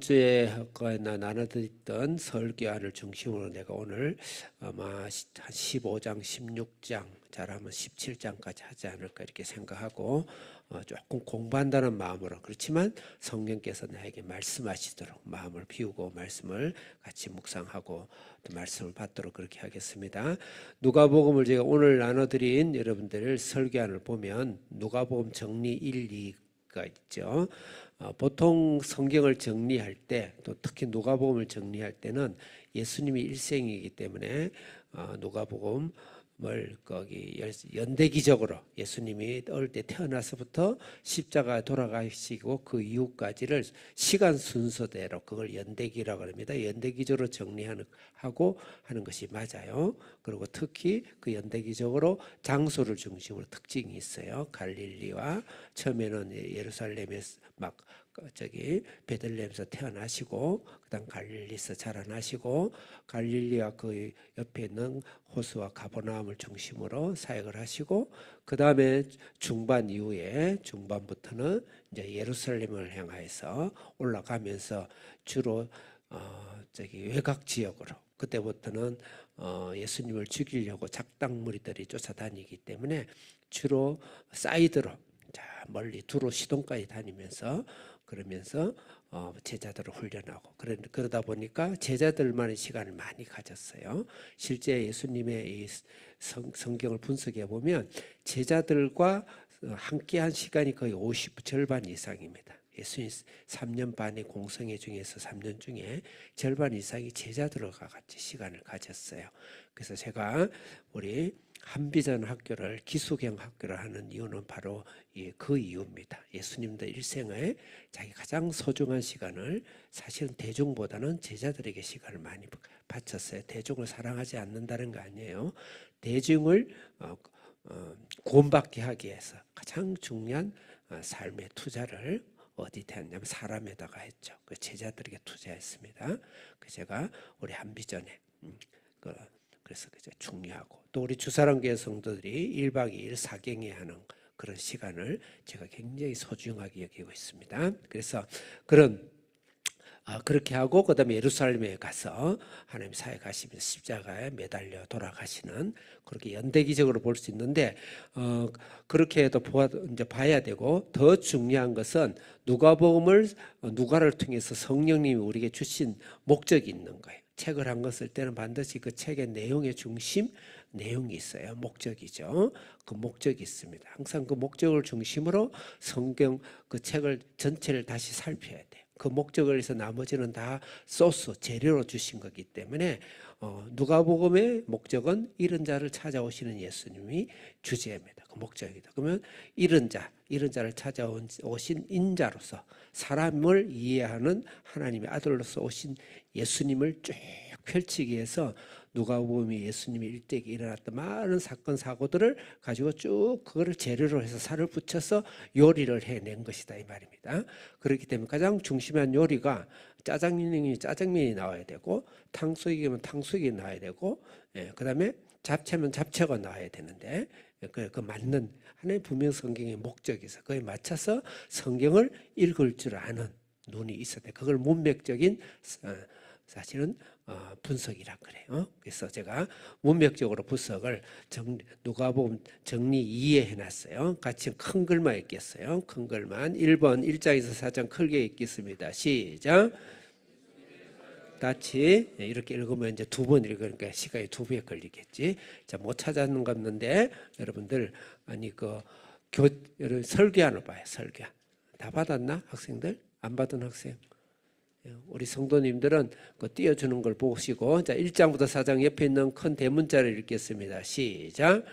주에 나눠드렸던 설교안을 중심으로 내가 오늘 아마 한 15장, 16장, 잘하면 17장까지 하지 않을까 이렇게 생각하고 조금 공부한다는 마음으로, 그렇지만 성령께서 나에게 말씀하시도록 마음을 비우고 말씀을 같이 묵상하고 또 말씀을 받도록 그렇게 하겠습니다. 누가복음을 제가 오늘 나눠드린 여러분들 설교안을 보면 누가복음 정리 1, 2가 있죠. 보통 성경을 정리할 때, 또 특히 누가복음을 정리할 때는 예수님이 일생이기 때문에 누가복음을 거기 연대기적으로 예수님이 어릴 때 태어나서부터 십자가에 돌아가시고 그 이후까지를 시간 순서대로 그걸 연대기라고 합니다. 연대기적으로 정리하고 하는 것이 맞아요. 그리고 특히 그 연대기적으로 장소를 중심으로 특징이 있어요. 갈릴리와 처음에는 예루살렘에서 막 베들레헴에서 태어나시고, 그다음 갈릴리에서 자라나시고, 갈릴리와 그 옆에 있는 호수와 가버나움을 중심으로 사역을 하시고, 그 다음에 중반 이후에 중반부터는 이제 예루살렘을 향해서 올라가면서 주로 외곽 지역으로, 그때부터는 예수님을 죽이려고 작당 무리들이 쫓아다니기 때문에 주로 사이드로 멀리 두로 시동까지 다니면서 그러면서 제자들을 훈련하고 그러다 보니까 제자들만의 시간을 많이 가졌어요. 실제 예수님의 이 성경을 분석해 보면 제자들과 함께한 시간이 거의 50 절반 이상입니다. 예수님 3년 반의 공생애 중에서 3년 중에 절반 이상이 제자들과 같이 시간을 가졌어요. 그래서 제가 우리 한비전 학교를 기숙형 학교를 하는 이유는 바로 그 이유입니다. 예수님도 일생에 자기 가장 소중한 시간을 사실은 대중보다는 제자들에게 시간을 많이 바쳤어요. 대중을 사랑하지 않는다는 거 아니에요. 대중을 구원받게 하기 위해서 가장 중요한 삶의 투자를 어디 했냐면 사람에다가 했죠. 그 제자들에게 투자했습니다. 그래서 제가 우리 한비전에 그래서 중요하고, 또 우리 주사랑교회 성도들이 1박 2일 사경회 하는 그런 시간을 제가 굉장히 소중하게 여기고 있습니다. 그래서 그렇게 하고 그다음에 예루살렘에 가서 하나님 사역하시면서 십자가에 매달려 돌아가시는, 그렇게 연대기적으로 볼 수 있는데 그렇게 해도 이제 봐야 되고, 더 중요한 것은 누가를 통해서 성령님이 우리에게 주신 목적이 있는 거예요. 책을 한 권 쓸 때는 반드시 그 책의 내용의 중심, 내용이 있어요. 목적이죠. 그 목적이 있습니다. 항상 그 목적을 중심으로 성경 그 책을 전체를 다시 살펴야 돼요. 그 목적을 위해서 나머지는 다 소스, 재료로 주신 거기 때문에 누가복음의 목적은 잃은 자를 찾아오시는 예수님이 주제입니다. 그 목적이다. 그러면 잃은 자를 찾아오신 인자로서 사람을 이해하는 하나님의 아들로서 오신 예수님을 쭉 펼치기 위해서 누가복음이 예수님이 일대기 일어났던 많은 사건 사고들을 가지고 쭉 그거를 재료로 해서 살을 붙여서 요리를 해낸 것이다 이 말입니다. 그렇기 때문에 가장 중심한 요리가 짜장면이 나와야 되고, 탕수육이면 탕수육이 나와야 되고, 그다음에 잡채면 잡채가 나와야 되는데, 그 맞는 하나님 분명 성경의 목적이 있어. 그에 맞춰서 성경을 읽을 줄 아는 눈이 있어야 돼. 그걸 문맥적인 사실은 분석이라 그래요. 그래서 제가 문맥적으로 분석을 누가복음 정리 2에 해놨어요. 같이 큰 글만 읽겠어요. 큰 글만 1번 1장에서 4장 크게 읽겠습니다. 시작. 같이 이렇게 읽으면 이제 2번 읽으니까 시간이 2배 걸리겠지. 자, 못 찾았는 거 없는데 여러분들 설교안을 봐요. 설교안 다 받았나? 학생들? 안 받은 학생? 우리 성도님들은 그 띄워주는 걸 보시고, 자 1장부터 4장 옆에 있는 큰 대문자를 읽겠습니다. 시작.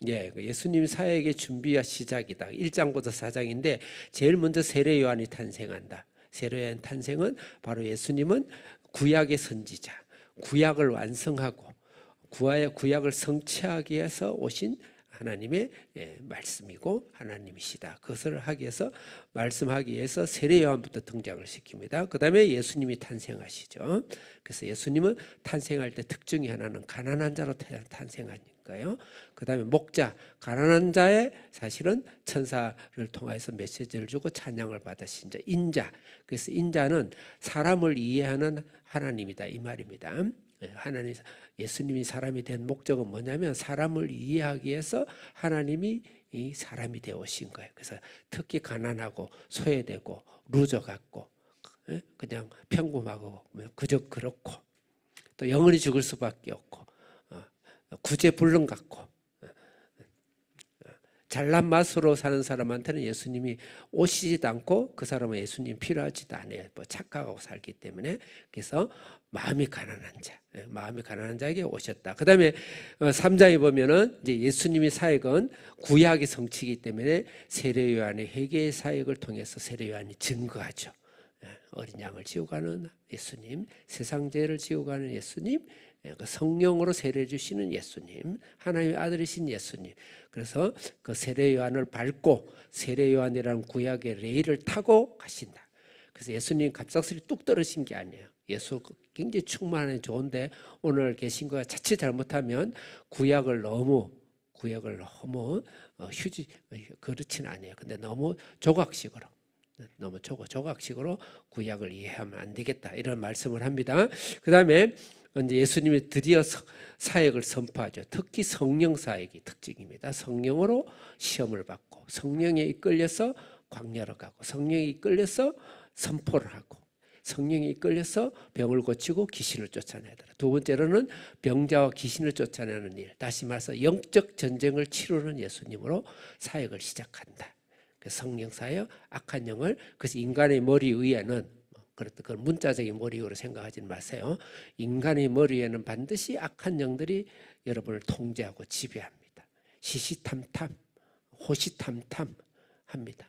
예수님 사역의 준비와 시작이다. 1장부터 4장인데 제일 먼저 세례 요한이 탄생한다. 세례 요한 탄생은 바로 예수님은 구약의 선지자, 구약을 완성하고 구약을 성취하기 위해서 오신 하나님의 말씀이고 하나님이시다. 그것을 하기 위해서 말씀하기 위해서 세례 요한부터 등장을 시킵니다. 그 다음에 예수님이 탄생하시죠. 그래서 예수님은 탄생할 때 특징이 하나는 가난한 자로 탄생하니까요. 그 다음에 목자, 가난한 자의 사실은 천사를 통해서 메시지를 주고 찬양을 받으신 자, 인자. 그래서 인자는 사람을 이해하는 하나님이다 이 말입니다. 하나님, 예수님이 사람이 된 목적은 뭐냐면 사람을 이해하기 위해서 하나님이 이 사람이 되어 오신 거예요. 그래서 특히 가난하고 소외되고 루저 같고 그냥 평범하고 그저 그렇고 또 영원히 죽을 수밖에 없고 구제불능 같고 잘난 맛으로 사는 사람한테는 예수님이 오시지도 않고 그 사람은 예수님 필요하지도 않아요. 뭐 착각하고 살기 때문에. 그래서 마음이 가난한 자, 마음이 가난한 자에게 오셨다. 그 다음에 3장에 보면은 이제 예수님의 사역은 구약의 성취이기 때문에 세례 요한의 회개의 사역을 통해서 세례 요한이 증거하죠. 어린 양을 지고 가는 예수님, 세상 죄를 지고 가는 예수님, 성령으로 세례 주시는 예수님, 하나님의 아들이신 예수님. 그래서 그 세례 요한을 밟고 세례 요한이라는 구약의 레일을 타고 가신다. 그래서 예수님 갑작스레 뚝 떨어진 게 아니에요. 예수 굉장히 충만해 좋은데 오늘 계신 거가 자칫 잘못하면 구약을 너무 휴지 그렇진 않아요. 근데 너무 조각식으로 구약을 이해하면 안 되겠다 이런 말씀을 합니다. 그 다음에 이제 예수님이 드디어 사역을 선포하죠. 특히 성령 사역이 특징입니다. 성령으로 시험을 받고 성령에 이끌려서 광야로 가고 성령에 이끌려서 선포를 하고 성령에 이끌려서 병을 고치고 귀신을 쫓아내더라. 두 번째로는 병자와 귀신을 쫓아내는 일. 다시 말해서 영적 전쟁을 치르는 예수님으로 사역을 시작한다. 성령 사역, 악한 영을 그래서 인간의 머리 위에는 그걸 문자적인 머리로 생각하지 마세요. 인간의 머리에는 반드시 악한 영들이 여러분을 통제하고 지배합니다. 시시탐탐, 호시탐탐 합니다.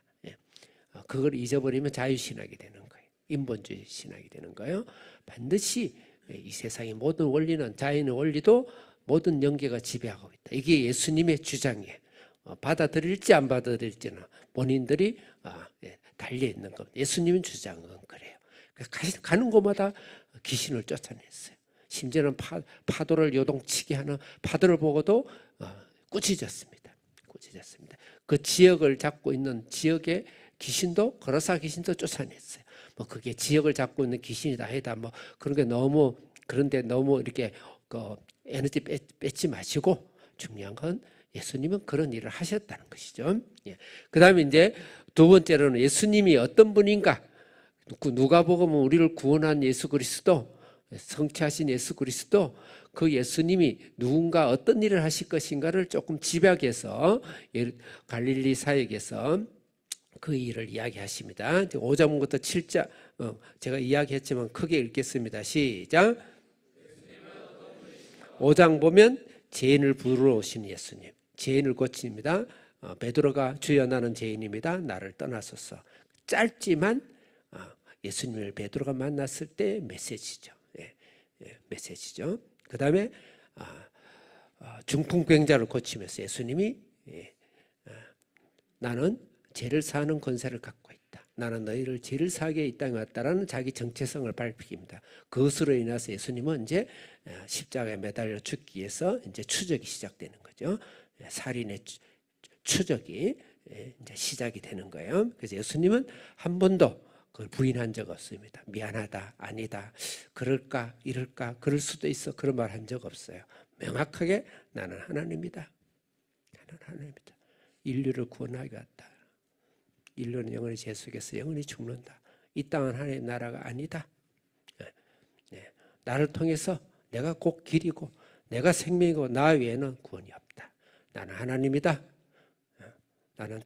그걸 잊어버리면 자유신학이 되는 거예요. 인본주의 신학이 되는 거예요. 반드시 이 세상의 모든 원리는 자연의 원리도 모든 영계가 지배하고 있다. 이게 예수님의 주장이에요. 받아들일지 안 받아들일지는 본인들이 달려있는 겁니다. 예수님의 주장은 그래요. 가는 곳마다 귀신을 쫓아냈어요. 심지어는 파도를 요동치게 하는 파도를 보고도 꾸짖었습니다. 그 지역을 잡고 있는 지역의 귀신도 거라사 귀신도 쫓아냈어요. 뭐 그게 지역을 잡고 있는 귀신이다 아니다 뭐 그런 게 그런데 너무 이렇게 에너지 뺏지 마시고 중요한 건 예수님은 그런 일을 하셨다는 것이죠. 그 다음에 이제 두 번째로는 예수님이 어떤 분인가? 누가복음은 우리를 구원한 예수 그리스도, 성취하신 예수 그리스도, 그 예수님이 누군가 어떤 일을 하실 것인가를 조금 집약해서 갈릴리 사역에서 그 일을 이야기하십니다. 5장부터 7장 제가 이야기했지만 크게 읽겠습니다. 시작. 5장 보면 죄인을 부르러 오신 예수님, 죄인을 고칩니다. 베드로가 주여 나는 죄인입니다. 나를 떠나소서. 짧지만 예수님을 베드로가 만났을 때 메시지죠. 메시지죠. 그 다음에 중풍병자를 고치면서 예수님이 나는 죄를 사하는 권세를 갖고 있다. 나는 너희를 죄를 사하게 이 땅에 왔다라는 자기 정체성을 밝힙니다. 그것으로 인해서 예수님은 이제 십자가에 매달려 죽기 위해서 이제 추적이 시작되는 거죠. 살인의 추적이 이제 시작이 되는 거예요. 그래서 예수님은 한 번도 그걸 부인한 적 없습니다. 미안하다, 아니다, 그럴까, 이럴까, 그럴 수도 있어 그런 말 한 적 없어요. 명확하게 나는 하나님이다. 나는 하나님이다. 인류를 구원하기 왔다. 인류는 영원히 죄 속에서 영원히 죽는다. 이 땅은 하나님의 나라가 아니다. 나를 통해서 내가 곧 길이고 내가 생명이고 나 외에는 구원이 없다. 나는 하나님이다. 나는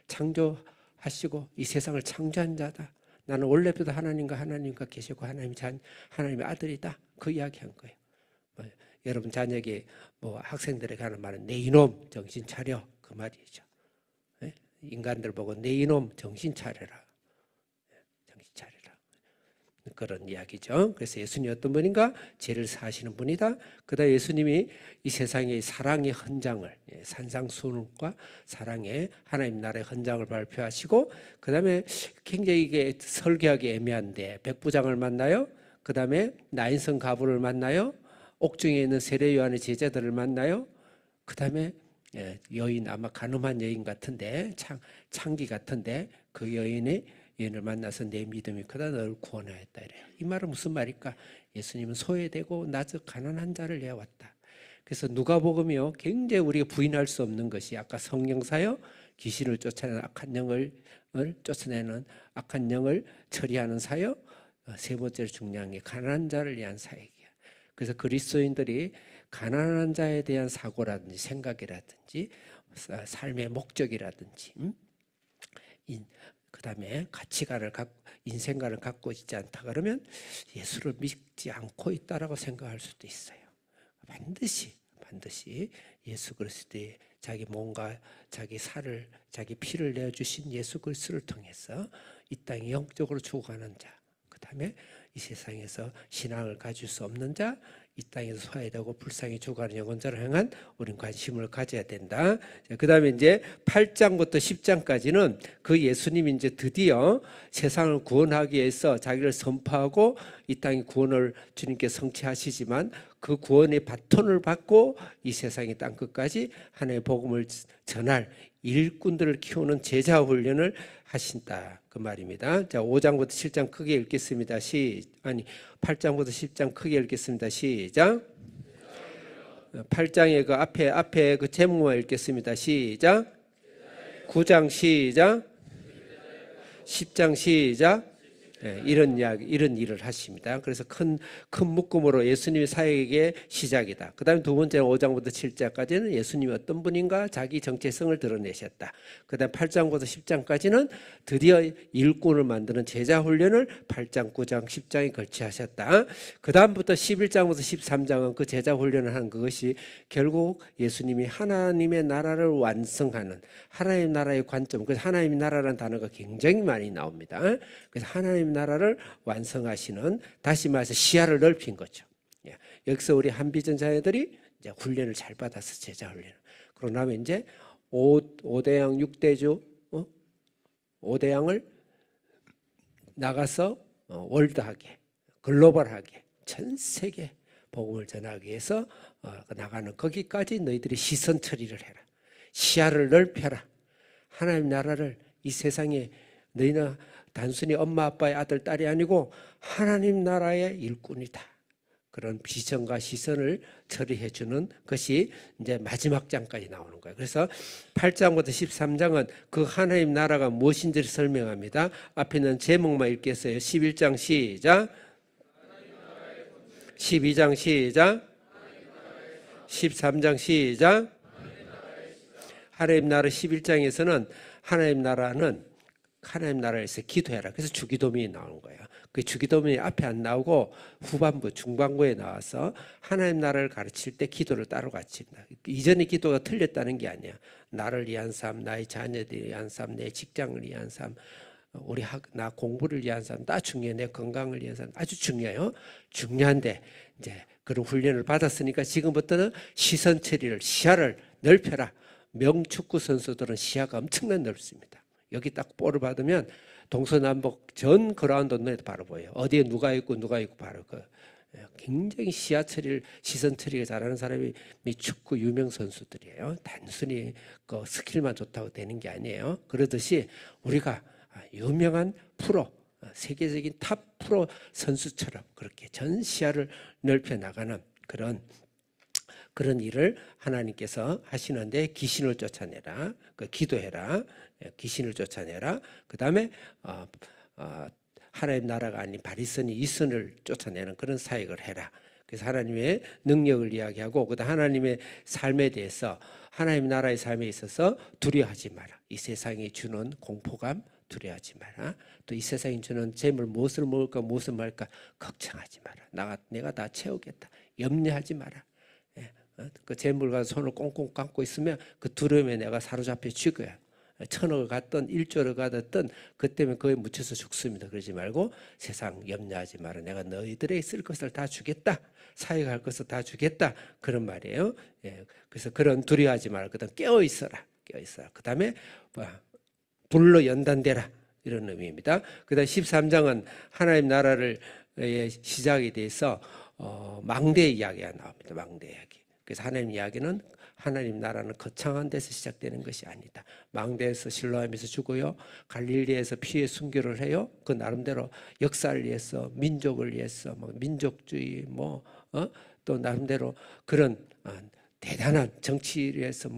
창조하시고 이 세상을 창조한 자다. 나는 원래부터 하나님과 계시고 하나님의 아들이다. 그 이야기한 거예요. 여러분 자녀에게 학생들에게 하는 말은 내 이놈 정신 차려 그 말이죠. 인간들 보고 내 이놈 정신 차려라. 정신 차려라. 그런 이야기죠. 그래서 예수님이 어떤 분인가? 죄를 사하시는 분이다. 그다음 예수님이 이 세상의 사랑의 헌장을, 산상수훈과 사랑의 하나님 나라의 헌장을 발표하시고, 그다음에 굉장히 이게 설계하기 애매한데 백부장을 만나요. 그다음에 나인성 가부를 만나요. 옥중에 있는 세례 요한의 제자들을 만나요. 그다음에 여인, 아마 가늠한 여인 같은데, 창기 같은데, 그 여인을 만나서 내 믿음이 크다, 너를 구원하였다 이래요. 이 말은 무슨 말일까? 예수님은 소외되고 낮은 가난한 자를 내어왔다. 그래서 누가복음이요, 굉장히 우리가 부인할 수 없는 것이, 아까 성령사요, 귀신을 쫓아내는 악한 영을 쫓아내는 악한 영을 처리하는 사요, 세 번째로 중요한 게 가난한 자를 위한 사역이야. 그래서 그리스도인들이 가난한 자에 대한 사고라든지 생각이라든지 삶의 목적이라든지 그다음에 가치관을 갖고 인생관을 갖고 있지 않다 그러면 예수를 믿지 않고 있다라고 생각할 수도 있어요. 반드시 예수 그리스도의 자기 몸과 자기 살을, 자기 피를 내어주신 예수 그리스도를 통해서 이 땅에 영적으로 죽어가는 자, 그다음에 이 세상에서 신앙을 가질 수 없는 자, 이 땅에서 소외되고 불쌍히 죽어가는 영혼자를 향한 우리는 관심을 가져야 된다. 그 다음에 이제 8장부터 10장까지는 그 예수님이 이제 드디어 세상을 구원하기 위해서 자기를 선포하고 이 땅의 구원을 주님께 성취하시지만 그 구원의 바톤을 받고 이 세상의 땅끝까지 하나님의 복음을 전할 일꾼들을 키우는 제자 훈련을 하신다. 그 말입니다. 자, 5장부터 7장 크게 읽겠습니다. 8장부터 10장 크게 읽겠습니다. 시작. 8장의 그 앞에 그 제목만 읽겠습니다. 시작. 9장 시작. 10장 시작. 이런 이야기, 이런 일을 하십니다. 그래서 큰 묶음으로 예수님의 사역의 시작이다. 그 다음에 두 번째 5장부터 7장까지는 예수님이 어떤 분인가 자기 정체성을 드러내셨다. 그 다음 8장부터 10장까지는 드디어 일꾼을 만드는 제자 훈련을 8장, 9장, 10장에 걸치 하셨다. 그 다음부터 11장부터 13장은 그 제자 훈련을 하는 그것이 결국 예수님이 하나님의 나라를 완성하는 하나님 나라의 관점, 그래서 하나님 나라라는 단어가 굉장히 많이 나옵니다. 그래서 하나님 나라를 완성하시는, 다시 말해서 시야를 넓힌 거죠. 여기서 우리 한비전 자녀들이 이제 훈련을 잘 받아서 제자 훈련. 그러고 나면 이제 5대양 6대주 5대양을 나가서 월드하게, 글로벌하게, 전 세계 복음을 전하기 위해서 나가는 거기까지 너희들이 시선 처리를 해라. 시야를 넓혀라. 하나님 나라를 이 세상에 너희는 단순히 엄마 아빠의 아들 딸이 아니고 하나님 나라의 일꾼이다. 그런 비전과 시선을 처리해 주는 것이 이제 마지막 장까지 나오는 거예요. 그래서 8장부터 13장은 그 하나님 나라가 무엇인지를 설명합니다. 앞에 있는 제목만 읽겠어요. 11장 시작. 12장 시작. 13장 시작. 하나님 나라 11장에서는 하나님 나라에서 기도해라. 그래서 주기도문이 나오는 거예요. 그 주기도문이 앞에 안 나오고 후반부, 중반부에 나와서 하나님 나라를 가르칠 때 기도를 따로 가르칩니다. 이전의 기도가 틀렸다는 게 아니야. 나를 위한 삶, 나의 자녀들을 위한 삶, 내 직장을 위한 삶, 나 공부를 위한 삶 다 중요해. 내 건강을 위한 삶 아주 중요해요. 중요한데 이제 그런 훈련을 받았으니까 지금부터는 시선 처리를, 시야를 넓혀라. 명축구 선수들은 시야가 엄청나게 넓습니다. 여기 딱 볼을 받으면 동서남북 전 그라운드 눈에 바로 보여요. 어디에 누가 있고 바로 굉장히 시야 처리를, 시선 처리가 잘하는 사람이 축구 유명 선수들이에요. 단순히 그 스킬만 좋다고 되는 게 아니에요. 그러듯이 우리가 유명한 프로, 세계적인 탑 프로 선수처럼 그렇게 전 시야를 넓혀 나가는 그런 일을 하나님께서 하시는데, 귀신을 쫓아내라, 기도해라, 귀신을 쫓아내라. 그 다음에 하나님 나라가 아닌 바리새인 이선을 쫓아내는 그런 사역을 해라. 그래서 하나님의 능력을 이야기하고, 그다음 하나님의 삶에 대해서, 하나님 나라의 삶에 있어서 두려워하지 마라. 이 세상이 주는 공포감 두려워하지 마라. 또 이 세상이 주는 재물, 무엇을 먹을까 무엇을 말까 걱정하지 마라. 내가 다 채우겠다. 염려하지 마라. 그 재물과 손을 꽁꽁 감고 있으면 그 두려움에 내가 사로잡혀 죽어요. 천억을 갖든 1조를 갖든 그 때문에 그에 묻혀서 죽습니다. 그러지 말고 세상 염려하지 마라. 내가 너희들에게 쓸 것을 다 주겠다. 사역할 것을 다 주겠다. 그런 말이에요. 예, 그래서 그런 두려워하지 말고 그다음 깨어 있어라. 깨어 있어라. 그다음에 불로 연단되라. 이런 의미입니다. 그다음 13장은 하나님 나라를 시작에 대해서 망대 이야기가 나옵니다. 망대 이야기. 그래서 하나님 이야기는 하나님 나라는 거창한 데서 시작되는 것이 아니다. 망대에서 실로암에서 죽어요. 갈릴리에서 피해 순교를 해요. 그 나름대로 역사를 위해서, 민족을 위해서, 민족주의, 또 나름대로 그런 대단한 정치를 위해서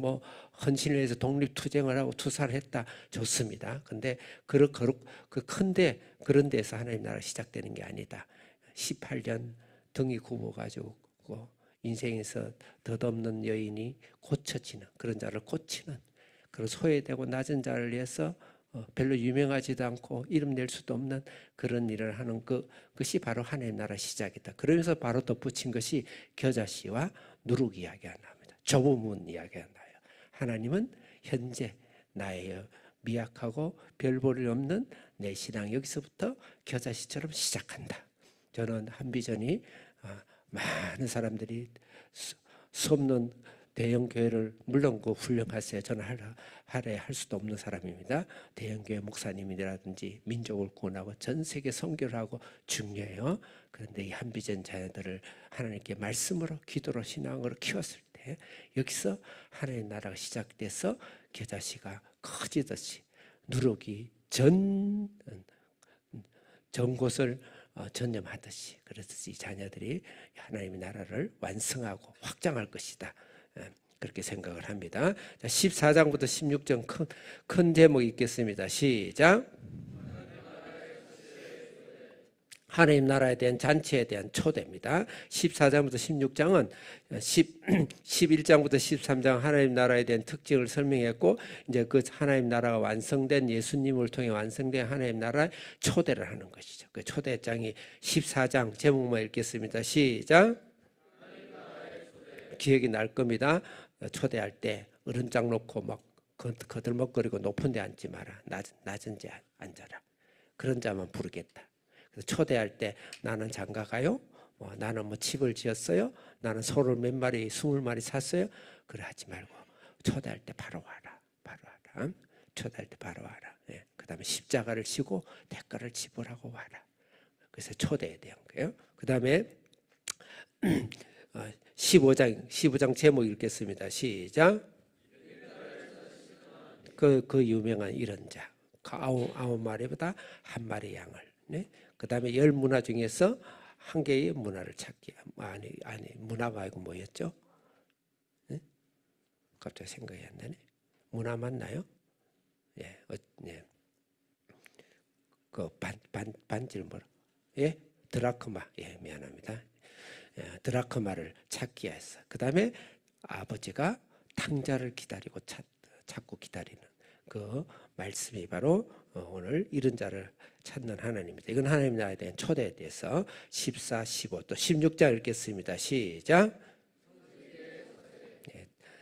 헌신을 위해서 독립투쟁을 하고 투사를 했다. 좋습니다. 근데 그 큰데 그런 데서 하나님 나라 시작되는 게 아니다. 18년 등이 굽어가지고 인생에서 덧없는 여인이 고쳐지는 그런 자를 고치는 그런 소외되고 낮은 자를 위해서 별로 유명하지도 않고 이름 낼 수도 없는 그런 일을 하는 그것이 바로 하나님 나라 시작이다. 그러면서 바로 덧붙인 것이 겨자씨와 누룩 이야기가 나옵니다. 조부문 이야기가 나요. 하나님은 현재 나의 미약하고 별 볼일 없는 내 신앙 여기서부터 겨자씨처럼 시작한다. 저는 한비전이 많은 사람들이 수 없는 대형 교회를 물론 그 훌륭하세요. 저는 하래 할 수도 없는 사람입니다. 대형 교회 목사님이라든지 민족을 구원하고 전 세계 선교를 하고 중요해요. 그런데 이 한비전 자녀들을 하나님께 말씀으로 기도로 신앙으로 키웠을 때 여기서 하나님의 나라가 시작돼서 겨자씨가 커지듯이 누룩이 전 곳을 전념하듯이 그래서 이 자녀들이 하나님의 나라를 완성하고 확장할 것이다. 그렇게 생각을 합니다. 14장부터 16장 큰 제목이 있겠습니다. 시작. 하나님 나라에 대한 잔치에 대한 초대입니다. 14장부터 16장은 11장부터 13장 하나님 나라에 대한 특징을 설명했고 이제 그 하나님 나라가 완성된 예수님을 통해 완성된 하나님 나라의 초대를 하는 것이죠. 그 초대장이 14장 제목만 읽겠습니다. 시작. 기억이 날 겁니다. 초대할 때 어른장 놓고 막 거들먹거리고 높은 데 앉지 마라. 낮은 데 앉아라. 그런 자만 부르겠다. 그래서 초대할 때 나는 장가가요. 나는 칩을 지었어요. 나는 소를 몇 마리, 20마리 샀어요. 그래 하지 말고 초대할 때 바로 와라. 바로 와라. 초대할 때 바로 와라. 예. 그 다음에 십자가를 지고 대가를 지불하고 와라. 그래서 초대에 대한 거예요. 그 다음에 15장 제목 읽겠습니다. 시작. 그 유명한 이런 자. 아홉 마리보다 한 마리 양을. 네? 그 다음에 10문화 중에서 한 개의 문화를 찾기. 아니 문화가 아니고 뭐였죠? 네? 갑자기 생각이 안 나네. 문화 맞나요? 예, 예. 그 반지를 뭐라? 예, 드라크마. 예, 미안합니다. 예, 드라크마를 찾기 위해서. 그 다음에 아버지가 탕자를 기다리고 찾고 기다리는 그 말씀이 바로 오늘 이런 자를 찾는 하나님입니다. 이건 하나님 나라에 대한 초대에 대해서 14, 15, 또 16장 읽겠습니다. 시작.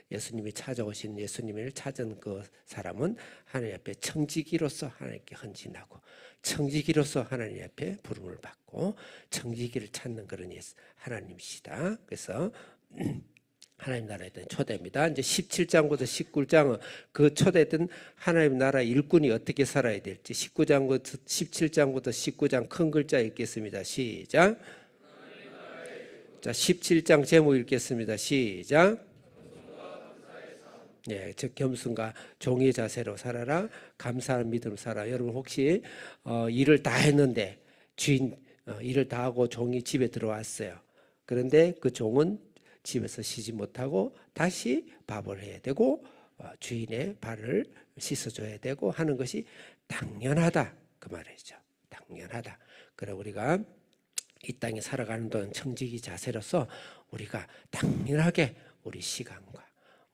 예수님이 찾아오신 예수님을 찾은 그 사람은 하나님 앞에 청지기로서 하나님께 헌신하고 청지기로서 하나님 앞에 부름을 받고 청지기를 찾는 그런 하나님이시다. 그래서 하나님 나라에 대한 초대입니다. 이제 17장부터 19장은 그 초대된 하나님 나라 일꾼이 어떻게 살아야 될지 17장부터 19장 큰 글자 읽겠습니다. 시작. 자, 17장 제목 읽겠습니다. 시작. 예, 즉 겸손과 종의 자세로 살아라. 감사하는 믿음으로 살아. 여러분 혹시 일을 다 했는데 주인 일을 다 하고 종이 집에 들어왔어요. 그런데 그 종은 집에서 쉬지 못하고 다시 밥을 해야 되고 주인의 발을 씻어줘야 되고 하는 것이 당연하다 그 말이죠. 당연하다. 그래 우리가 이 땅에 살아가는 동안 청지기 자세로서 우리가 당연하게 우리 시간과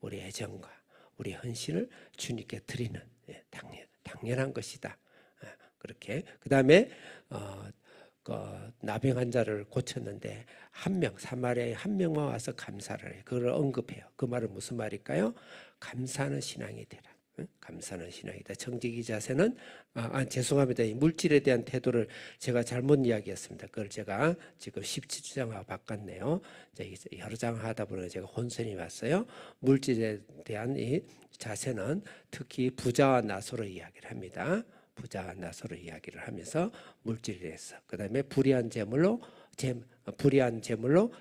우리 애정과 우리 헌신을 주님께 드리는 당연한 것이다. 그렇게 그 다음에 나병 환자를 고쳤는데 사마리아에 한 명만 와서 감사를 해요. 그걸 언급해요. 그 말은 무슨 말일까요? 감사하는 신앙이 되라. 감사하는 신앙이다. 정직이 자세는 죄송합니다. 이 물질에 대한 태도를 제가 잘못 이야기했습니다. 그걸 제가 지금 17장하고 바꿨네요. 여러 장 하다 보니 제가 혼선이 왔어요. 물질에 대한 이 자세는 특히 부자와 나소로 이야기를 합니다. 부자와 나소로 이야기를 하면서 물질에 대해서, 그다음에 불의한 재물로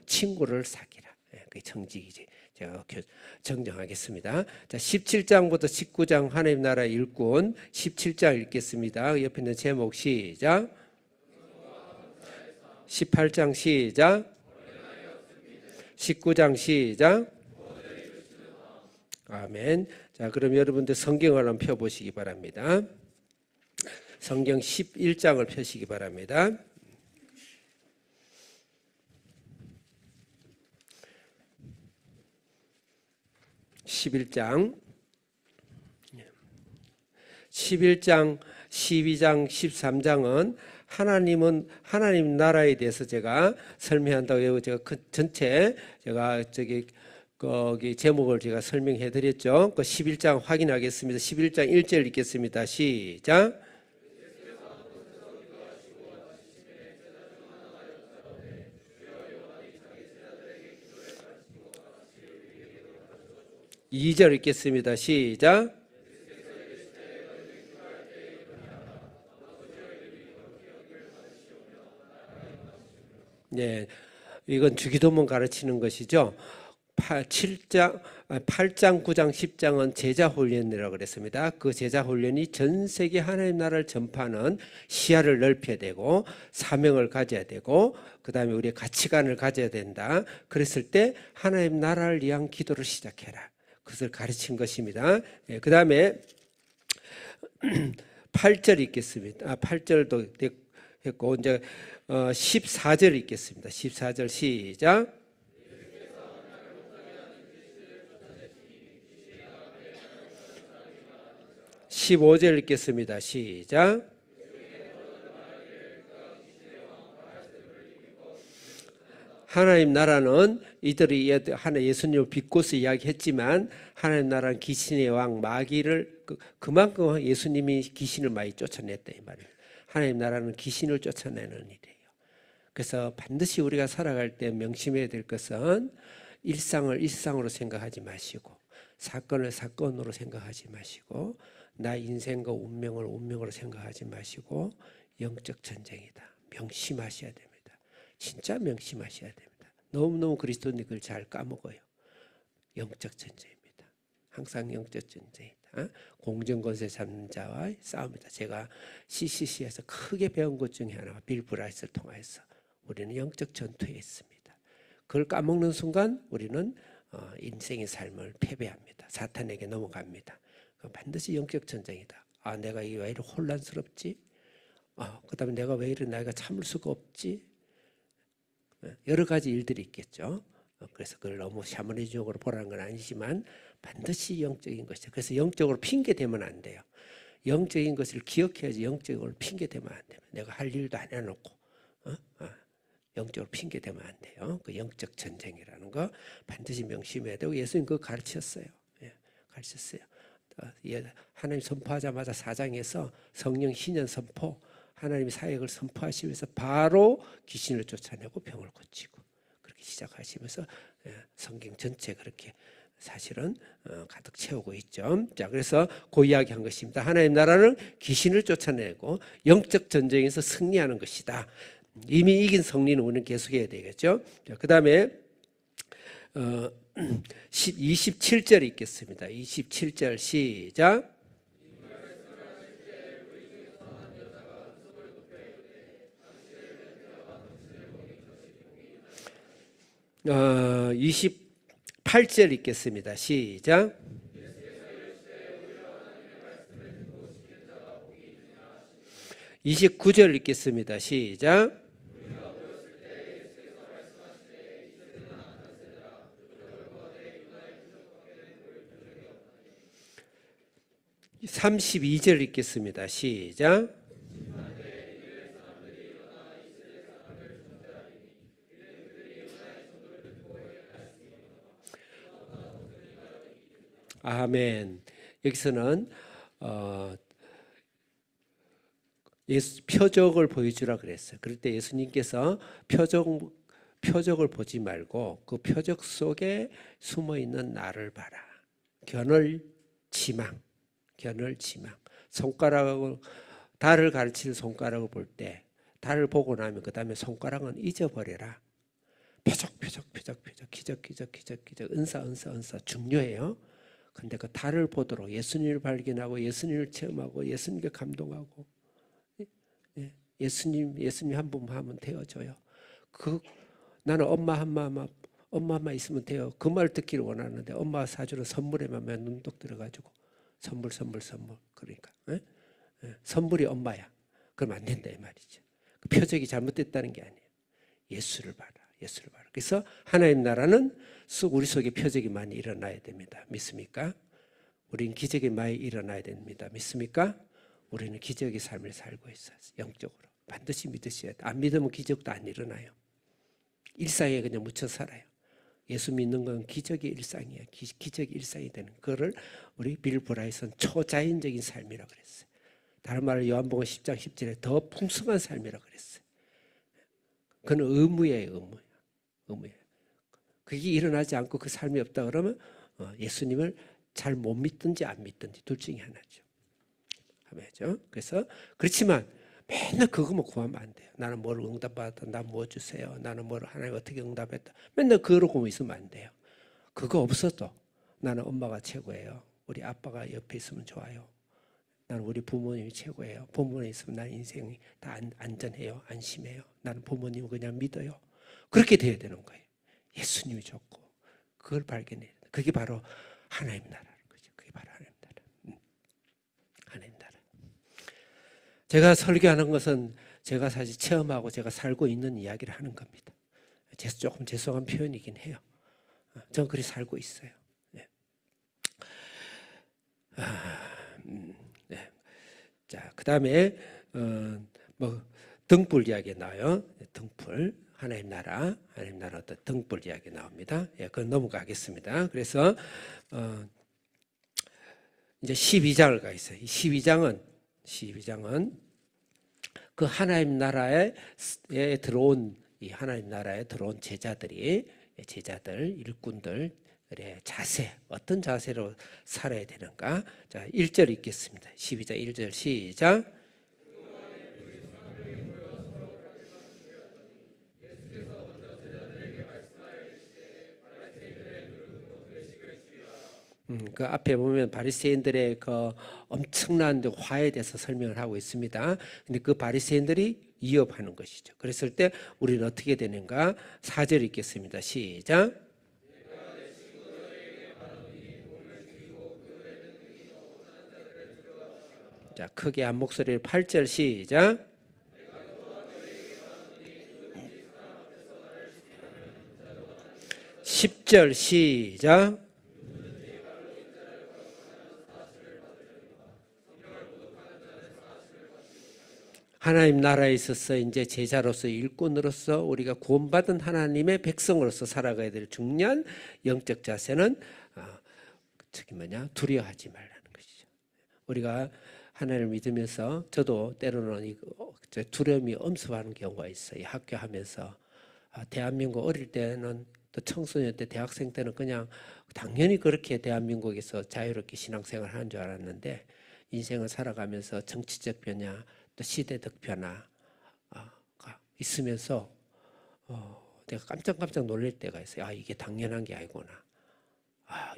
친구를 사귀라. 그게 정직이지. 제가 정정하겠습니다. 자, 17장부터 19장 하나님 나라 일꾼 17장 읽겠습니다. 옆에 있는 제목 시작. 18장 시작. 19장 시작. 아멘. 자, 그럼 여러분들 성경을 한번 펴보시기 바랍니다. 성경 11장을 펴시기 바랍니다. 11장, 12장, 13장은 하나님 나라에 대해서 제가 설명한다고 제가 전체 거기 제목을 제가 설명해 드렸죠. 그 11장 확인하겠습니다. 11장 1절 읽겠습니다. 시작. 2절 읽겠습니다. 시작. 네, 이건 주기도문 가르치는 것이죠. 8장, 9장, 10장은 제자 훈련이라고 그랬습니다. 그 제자 훈련이 전 세계 하나님 나라를 전파하는 시야를 넓혀야 되고 사명을 가져야 되고 그 다음에 우리의 가치관을 가져야 된다. 그랬을 때 하나님 나라를 위한 기도를 시작해라. 그것을 가르친 것입니다. 그 다음에 8절 읽겠습니다. 8절도 했고 이제 14절 읽겠습니다. 14절 시작. 15절 읽겠습니다. 시작. 하나님 나라는 이들이 예수님을 비꼬서 이야기했지만 하나님 나라는 귀신의 왕 마귀를 그만큼 예수님이 귀신을 많이 쫓아냈다 이 말이에요. 하나님 나라는 귀신을 쫓아내는 일이에요. 그래서 반드시 우리가 살아갈 때 명심해야 될 것은 일상을 일상으로 생각하지 마시고 사건을 사건으로 생각하지 마시고 나 인생과 운명을 운명으로 생각하지 마시고 영적 전쟁이다. 명심하셔야 됩니다. 진짜 명심하셔야 됩니다. 너무너무 그리스도인이 그걸 잘 까먹어요. 영적 전쟁입니다. 항상 영적 전쟁이다. 공정권세 잡는 자와의 싸움이다. 제가 CCC에서 크게 배운 것 중에 하나가 빌 브라이스를 통해서 우리는 영적 전투에 있습니다. 그걸 까먹는 순간 우리는 인생의 삶을 패배합니다. 사탄에게 넘어갑니다. 반드시 영적 전쟁이다. 내가 이게 왜 이렇게 혼란스럽지? 그 다음에 내가 왜 이렇게 나이가 참을 수가 없지? 여러 가지 일들이 있겠죠. 그래서 그걸 너무 샤머니즘으로 보라는 건 아니지만 반드시 영적인 것이죠. 그래서 영적으로 핑계대면 안 돼요. 영적인 것을 기억해야지 영적으로 핑계대면 안 돼요. 내가 할 일도 안 해놓고 영적으로 핑계대면 안 돼요. 그 영적 전쟁이라는 거 반드시 명심해야 되고 예수님 그거 가르쳤어요. 가르쳤어요. 하나님 선포하자마자 4장에서 성령 신년 선포 하나님의 사역을 선포하시면서 바로 귀신을 쫓아내고 병을 고치고 그렇게 시작하시면서 성경 전체 그렇게 사실은 가득 채우고 있죠. 자, 그래서 그 이야기한 것입니다. 하나님 나라는 귀신을 쫓아내고 영적 전쟁에서 승리하는 것이다. 이미 이긴 승리는 우리는 계속해야 되겠죠. 그 다음에 27절 읽겠습니다. 27절 시작. 28절 읽겠습니다. 시작. 29절 읽겠습니다. 시작. 32절 읽겠습니다. 시작. 아멘. 여기서는 표적을 보여주라 그랬어요. 그럴 때 예수님께서 표적을 보지 말고 그 표적 속에 숨어 있는 나를 봐라. 견을지망. 손가락을 달을 가르치는 손가락을 볼 때 달을 보고 나면 그 다음에 손가락은 잊어버려라. 표적, 기적, 은사 중요해요. 근데 그 달을 보도록 예수님을 발견하고 예수님을 체험하고 예수님께 감동하고 예수님 한 분만 하면 되어져요. 나는 엄마 한마 있으면 돼요. 그 말 듣기를 원하는데 엄마 사주는 선물에만 눈독 들어가지고 선물 그러니까 선물이 엄마야. 그럼 안 된다 이 말이죠. 그 표적이 잘못됐다는 게 아니에요. 예수를 봐라. 그래서 하나님 나라는 우리 속에 표적이 많이 일어나야 됩니다. 믿습니까? 우리는 기적이 많이 일어나야 됩니다. 믿습니까? 우리는 기적의 삶을 살고 있어요. 영적으로. 반드시 믿으셔야 돼요. 안 믿으면 기적도 안 일어나요. 일상에 그냥 묻혀 살아요. 예수 믿는 건 기적의 일상이에요. 기적의 일상이 되는 그거를 우리 빌 브라이스는 초자연적인 삶이라고 그랬어요. 다른 말로 요한복음 10장 10절에 더 풍성한 삶이라고 그랬어요. 그건 의무예요. 그게 일어나지 않고 그 삶이 없다 그러면 예수님을 잘 못 믿든지 안 믿든지 둘 중에 하나죠. 그래서 그렇지만 맨날 그거만 구하면 안 돼요. 나는 뭘 응답받았다. 나 뭐 주세요. 나는 뭘 하나님 어떻게 응답했다. 맨날 그러고 있으면 안 돼요. 그거 없어도 나는 엄마가 최고예요. 우리 아빠가 옆에 있으면 좋아요. 나는 우리 부모님이 최고예요. 부모님 있으면 난 인생이 다 안전해요. 안심해요. 나는 부모님을 그냥 믿어요. 그렇게 돼야 되는 거예요. 예수님이 좋고 그걸 발견해야 돼요. 그게 바로 하나님 나라는 거죠. 그게 바로 하나님 나라. 하나님 나라. 제가 설교하는 것은 제가 사실 체험하고 제가 살고 있는 이야기를 하는 겁니다. 조금 죄송한 표현이긴 해요. 저는 그렇게 살고 있어요. 네. 네. 자, 그 다음에 등불 이야기 나와요. 등불. 하나님 나라 어떤 등불 이야기 나옵니다. 그건 넘어가겠습니다. 그래서 이제 12장을 가 있어요. 12장은 그 하나님 나라에 들어온 이 하나님 나라에 들어온 제자들 일꾼들의 자세 어떤 자세로 살아야 되는가? 자, 1절 읽겠습니다. 12장 1절 시작. 그 앞에 보면 바리새인들의 그 엄청난 화에 대해서 설명을 하고 있습니다. 근데 그 바리새인들이 위협하는 것이죠. 그랬을 때 우리는 어떻게 되는가? 4절 읽겠습니다. 시작. 자, 크게 한 목소리로 8절 시작. 10절 시작. 하나님 나라에 있어서 이제 제자로서 일꾼으로서 우리가 구원받은 하나님의 백성으로서 살아가야 될 중요한 영적 자세는 두려워하지 말라는 것이죠. 우리가 하나님을 믿으면서 저도 때로는 두려움이 엄습하는 경우가 있어요. 학교하면서 대한민국 어릴 때는 또 청소년 때 대학생 때는 그냥 당연히 그렇게 대한민국에서 자유롭게 신앙생활을 하는 줄 알았는데 인생을 살아가면서 정치적 변화 또 시대적 변화가 있으면서 내가 깜짝 놀랄 때가 있어요. 이게 당연한 게 아니구나.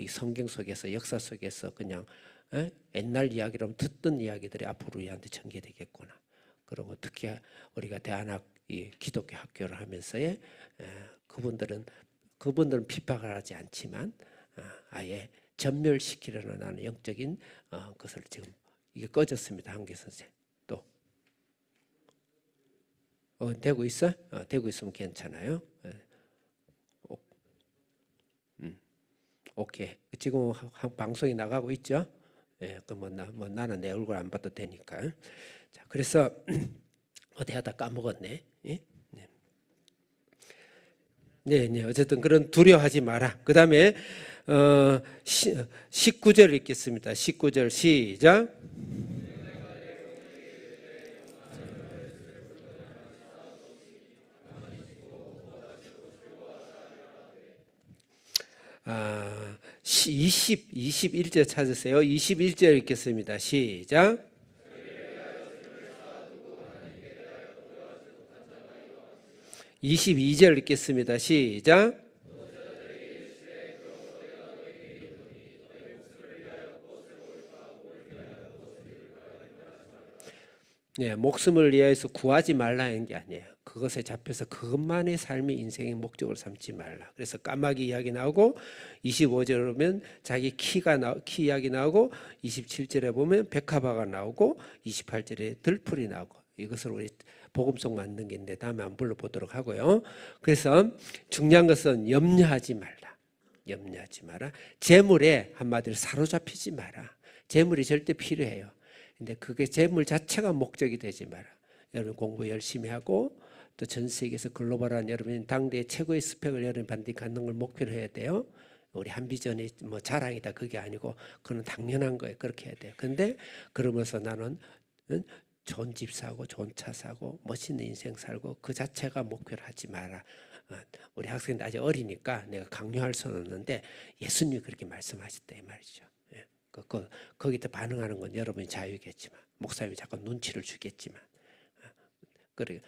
이 성경 속에서 역사 속에서 그냥 옛날 이야기로 듣던 이야기들이 앞으로 우리한테 전개되겠구나. 그리고 특히 우리가 대한학 기독교 학교를 하면서의 그분들은 비판을 하지 않지만 아예 전멸시키려는 하는 영적인 것을 지금 이게 꺼졌습니다. 한계 선생 또 되고 있어? 되고 있으면 괜찮아요. 오케이. 지금 방송이 나가고 있죠? 나는 내 얼굴 안 봐도 되니까. 자, 그래서 어디 하다 까먹었네. 예? 네. 네, 네. 어쨌든 그런 두려워하지 마라. 그 다음에 19절 읽겠습니다. 19절 시작. 아, 21절 찾으세요. 21절 읽겠습니다. 시작. 22절 읽겠습니다. 시작. 예, 목숨을 위하여서 구하지 말라는 게 아니에요. 그것에 잡혀서 그것만의 삶의 인생의 목적을 삼지 말라. 그래서 까마귀 이야기 나오고 25절에 보면 자기 키 이야기 나오고 27절에 보면 백합화가 나오고 28절에 들풀이 나오고 이것을 우리 복음송 만든 게 있는데 다음에 한번 불러보도록 하고요. 그래서 중요한 것은 염려하지 말라. 염려하지 마라. 재물에 한마디로 사로잡히지 마라. 재물이 절대 필요해요. 근데 그게 재물 자체가 목적이 되지 마라. 여러분 공부 열심히 하고 또 전 세계에서 글로벌한 여러분 당대의 최고의 스펙을 여러분 반드시 갖는 걸 목표로 해야 돼요. 우리 한비전이 뭐 자랑이다 그게 아니고 그건 당연한 거예요. 그렇게 해야 돼요. 근데 그러면서 나는 좋은 집 사고 좋은 차 사고 멋있는 인생 살고 그 자체가 목표로 하지 마라. 우리 학생들 아직 어리니까 내가 강요할 수는 없는데 예수님이 그렇게 말씀하셨다 이 말이죠. 거기다 반응하는 건 여러분이 자유겠지만 목사님이 자꾸 눈치를 주겠지만 그래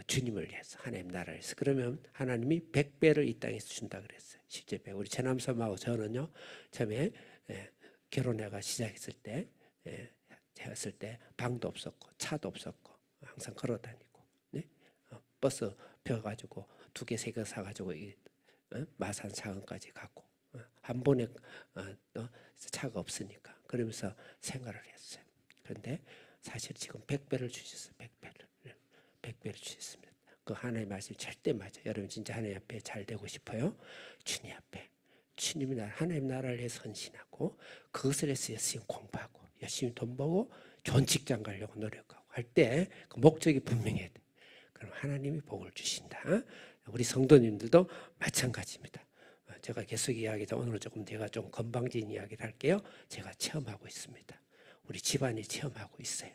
주님을 위해서 하나님 나라를 위해서 그러면 하나님이 100배를 이 땅에서 준다 그랬어요. 실제 100. 우리 최남섬하고 저는요 처음에 결혼해가 시작했을 때 했을 때 방도 없었고 차도 없었고 항상 걸어다니고 네? 버스 펴가지고 2개 3개 사가지고 마산 사항까지 가고 한 번에 차가 없으니까 그러면서 생활을 했어요. 그런데 사실 지금 100배를 주셨어요. 100배를 주셨습니다. 그 하나님의 말씀이 절대 맞아요. 여러분 진짜 하나님 앞에 잘 되고 싶어요? 주님 앞에 주님의 나라 하나님 나라를 위해서 헌신하고 그것을 위해서 열심히 공부하고 열심히 돈 벌고 좋은 직장 가려고 노력하고 할 때 그 목적이 분명해야 돼. 그럼 하나님이 복을 주신다. 우리 성도님들도 마찬가지입니다. 제가 계속 이야기도 오늘은 조금 제가 좀 건방진 이야기를 할게요. 제가 체험하고 있습니다. 우리 집안이 체험하고 있어요.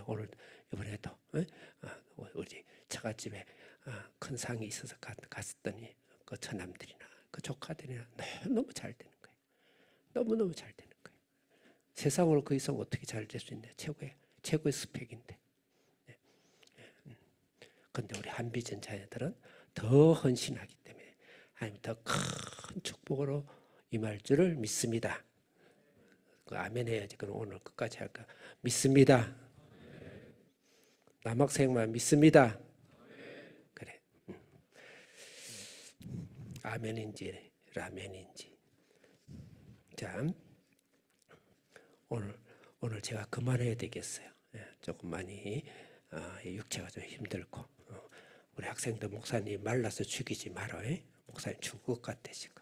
오늘 이번에도 우리 처갓집에 큰 상이 있어서 갔더니 그 처남들이나 그 조카들이나 너무 잘 되는 거예요. 너무너무 잘 되는 거예요. 세상으로 그 이상 어떻게 잘 될 수 있냐. 최고의 스펙인데. 그런데 우리 한비전 자녀들은 더 헌신하기 때문에 하나님 더 큰 축복으로 임할 줄을 믿습니다. 그 아멘 해야지. 그럼 오늘 끝까지 할까? 믿습니다. 남학생만 믿습니다. 그래. 아멘인지 라멘인지. 자, 오늘 제가 그만해야 되겠어요. 조금 많이 육체가 좀 힘들고 우리 학생들 목사님 말라서 죽이지 말어. 목사님 죽을 것 같아 지금.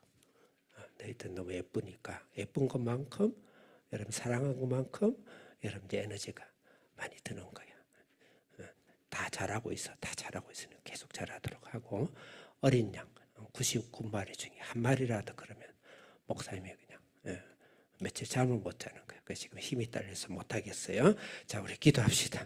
너희들 너무 예쁘니까 예쁜 것만큼 여러분 사랑한 것만큼 여러분들 에너지가 많이 드는 거야. 다 잘하고 있어. 다 잘하고 있으니 계속 잘하도록 하고 어린 양 99마리 중에 한 마리라도 그러면 목사님이 그냥 며칠 잠을 못 자는 거예요. 그래서 지금 힘이 딸려서 못 하겠어요. 자, 우리 기도합시다.